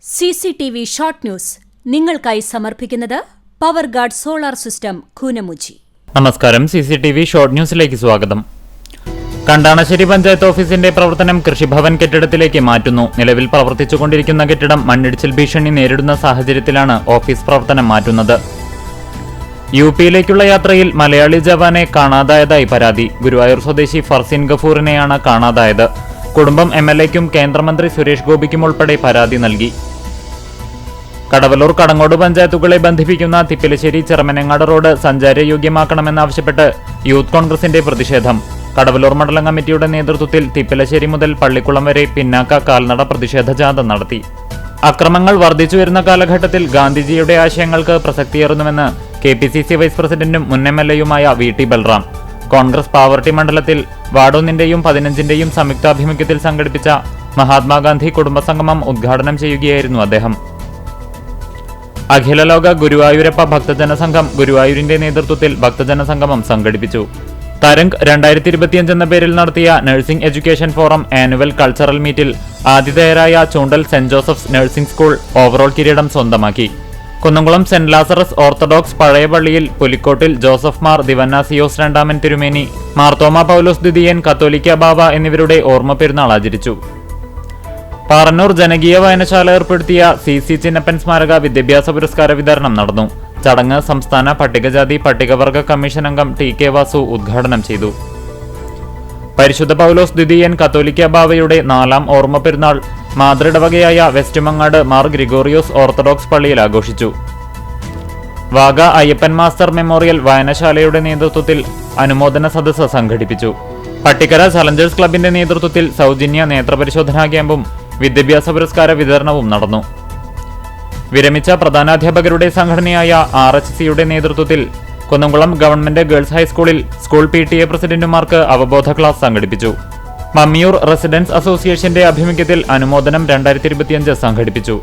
CCTV short news നിങ്ങൾക്കായി സമർപ്പിക്കുന്നത് power guard solar system Koonamuchi. നമസ്കാരം. CCTV ഷോർട്ട് ന്യൂസിലേക്ക് സ്വാഗതം. കണ്ടാണശ്ശേരി പഞ്ചായത്ത് ഓഫീസിന്റെ പ്രവർത്തനം കൃഷിഭവൻ കെട്ടിടത്തിലേക്ക് മാറ്റുന്നു. നിലവിൽ പ്രവർത്തിച്ചുകൊണ്ടിരിക്കുന്ന കെട്ടിടം മണ്ണിടിച്ചിൽ ഭീഷണി നേരിടുന്ന സാഹചര്യത്തിലാണ് ഓഫീസ് പ്രവർത്തനം മാറ്റുന്നത്. UP-യിലേക്കുള്ള യാത്രയിൽ മലയാളി ജവാനെ കാണാതായതായി പരാതി. ഗുരുവായൂർ സ്വദേശി ഫർസീൻ ഗഫൂറിനെയാണ് കാണാതായത്. കുടുംബം MLA-ക്കും കേന്ദ്രമന്ത്രി സുരേഷ് ഗോപിക്കും ഉൾപ്പെടെ പരാതി നൽകി. കടവലൂർ കടങ്ങോട് പഞ്ചായത്തുകളെ ബന്ധിപ്പിക്കുന്ന തിപ്പിലശ്ശേരി ചെറുമനങ്ങാട് റോഡ് സഞ്ചാരയോഗ്യമാക്കണമെന്നാവശ്യപ്പെട്ട് യൂത്ത് കോൺഗ്രസിന്റെ പ്രതിഷേധം. കടവലൂർ മണ്ഡലം കമ്മിറ്റിയുടെ നേതൃത്വത്തിൽ തിപ്പിലശ്ശേരി മുതൽ പള്ളിക്കുളം വരെ പിന്നാക്ക കാൽനട പ്രതിഷേധ ജാഥ നടത്തി. അക്രമങ്ങൾ വർദ്ധിച്ചുവരുന്ന കാലഘട്ടത്തിൽ ഗാന്ധിജിയുടെ ആശയങ്ങൾക്ക് പ്രസക്തിയേറുന്നുവെന്ന് KPCC വൈസ് പ്രസിഡന്റും മുൻ MLA-യുമായ VT ബൽറാം. കോൺഗ്രസ് പാവർട്ടി മണ്ഡലത്തിൽ വാർഡ് 1-ന്റെയും 15-ന്റെയും സംയുക്താഭിമുഖ്യത്തിൽ സംഘടിപ്പിച്ച മഹാത്മാഗാന്ധി കുടുംബസംഗമം ഉദ്ഘാടനം ചെയ്യുകയായിരുന്നു അദ്ദേഹം. അഖിലലോക ഗുരുവായൂരപ്പ ഭക്തജന സംഘം ഗുരുവായൂരിന്റെ നേതൃത്വത്തിൽ ഭക്തജന സംഗമം സംഘടിപ്പിച്ചു. തരംഗ് 2025 എന്ന പേരിൽ നടത്തിയ nursing education forum annual cultural മീറ്റിൽ ആതിഥേയരായ Choondal saint Joseph's nursing school overall കിരീടം സ്വന്തമാക്കി. കുന്നംകുളം സെന്റ് ലാസറസ് ഓർത്തഡോക്സ് പഴയ പള്ളിയിൽ പുലിക്കോട്ടിൽ ജോസഫ് മാർ ദിവന്നാസിയോസ് രണ്ടാമൻ തിരുമേനി, മാർത്തോമ പൗലോസ് ദ്വിതീയൻ കത്തോലിക്ക ബാബ എന്നിവരുടെ ഓർമ്മ പെരുന്നാൾ ആചരിച്ചു. പാറന്നൂർ ജനകീയ വായനശാല ഏർപ്പെടുത്തിയ CC ചിന്നപ്പൻ സ്മാരക വിദ്യാഭ്യാസ പുരസ്കാര വിതരണം നടന്നു. ചടങ്ങ് സംസ്ഥാന പട്ടികജാതി പട്ടികവർഗ കമ്മീഷൻ അംഗം TK വാസു ഉദ്ഘാടനം ചെയ്തു. പരിശുദ്ധ പൗലോസ് ദ്വിതീയൻ കത്തോലിക്ക ബാവയുടെ 4ാം ഓർമ്മ പെരുന്നാൾ മാതൃടവകയായ വെസ്റ്റ്മങ്ങാട് മാർ ഗ്രിഗോറിയോസ് ഓർത്തഡോക്സ് പള്ളിയിൽ ആഘോഷിച്ചു. വാഗ അയ്യപ്പൻ മാസ്റ്റർ മെമ്മോറിയൽ വായനശാലയുടെ നേതൃത്വത്തിൽ അനുമോദന സദസ്സ് സംഘടിപ്പിച്ചു. പട്ടിക്കര ചലഞ്ചേഴ്സ് ക്ലബിന്റെ നേതൃത്വത്തിൽ സൗജന്യ നേത്രപരിശോധനാ ക്യാമ്പും വിദ്യാഭ്യാസ പുരസ്കാര വിതരണവും നടന്നു. വിരമിച്ച പ്രധാനാധ്യാപകരുടെ സംഘടനയായ RHC-യുടെ നേതൃത്വത്തിൽ കുന്നംകുളം ഗവൺമെന്റ് ഗേൾസ് ഹൈസ്കൂളിൽ സ്കൂൾ PTA പ്രസിഡന്റുമാർക്ക് അവബോധ ക്ലാസ് സംഘടിപ്പിച്ചു. മമ്മിയൂർ റെസിഡൻസ് അസോസിയേഷന്റെ ആഭിമുഖ്യത്തിൽ അനുമോദനം 2025 സംഘടിപ്പിച്ചു.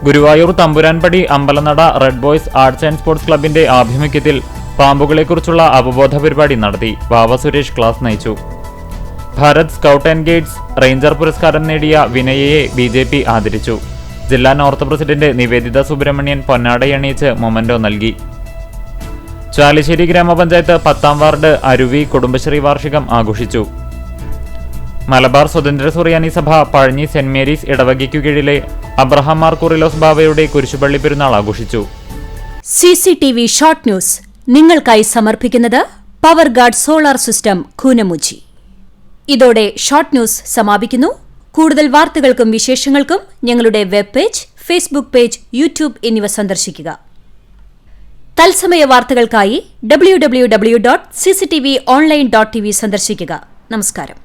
ഗുരുവായൂർ തമ്പുരാൻപടി അമ്പലനട red boys arts and sports ക്ലബിന്റെ ആഭിമുഖ്യത്തിൽ പാമ്പുകളെക്കുറിച്ചുള്ള അവബോധ പരിപാടി നടത്തി. വാവ സുരേഷ് ക്ലാസ് നയിച്ചു. Bharat scout and guides ranger പുരസ്കാരം നേടിയ വിനയയെ BJP ആദരിച്ചു. ജില്ലാ നോർത്ത് പ്രസിഡന്റ് നിവേദിത സുബ്രഹ്മണ്യൻ പൊന്നാടയണിയിച്ച് മൊമന്റോ നൽകി. ചാലിശ്ശേരി ഗ്രാമപഞ്ചായത്ത് 10ാം വാർഡ് അരുവി കുടുംബശ്രീ വാർഷികം ആഘോഷിച്ചു. മലബാർ സ്വതന്ത്ര സുറിയാനി സഭ പഴഞ്ഞി സെന്റ് മേരീസ് ഇടവകയ്ക്കു കീഴിലെ അബ്രഹാം മാർ കുറിലോസ് ബാവയുടെ കുരിശുപള്ളി പെരുന്നാൾ ആഘോഷിച്ചു. CCTV ഷോർട്ട് ന്യൂസ് നിങ്ങൾക്കായി സമർപ്പിക്കുന്നത് power guard solar system Koonamuchi. ഇതോടെ ഷോർട്ട് ന്യൂസ് സമാപിക്കുന്നു. കൂടുതൽ വാർത്തകൾക്കും വിശേഷങ്ങൾക്കും ഞങ്ങളുടെ web page, Facebook page, YouTube എന്നിവ സന്ദർശിക്കുക. തത്സമയ വാർത്തകൾക്കായി www.cctv online.tv സന്ദർശിക്കുക. നമസ്കാരം.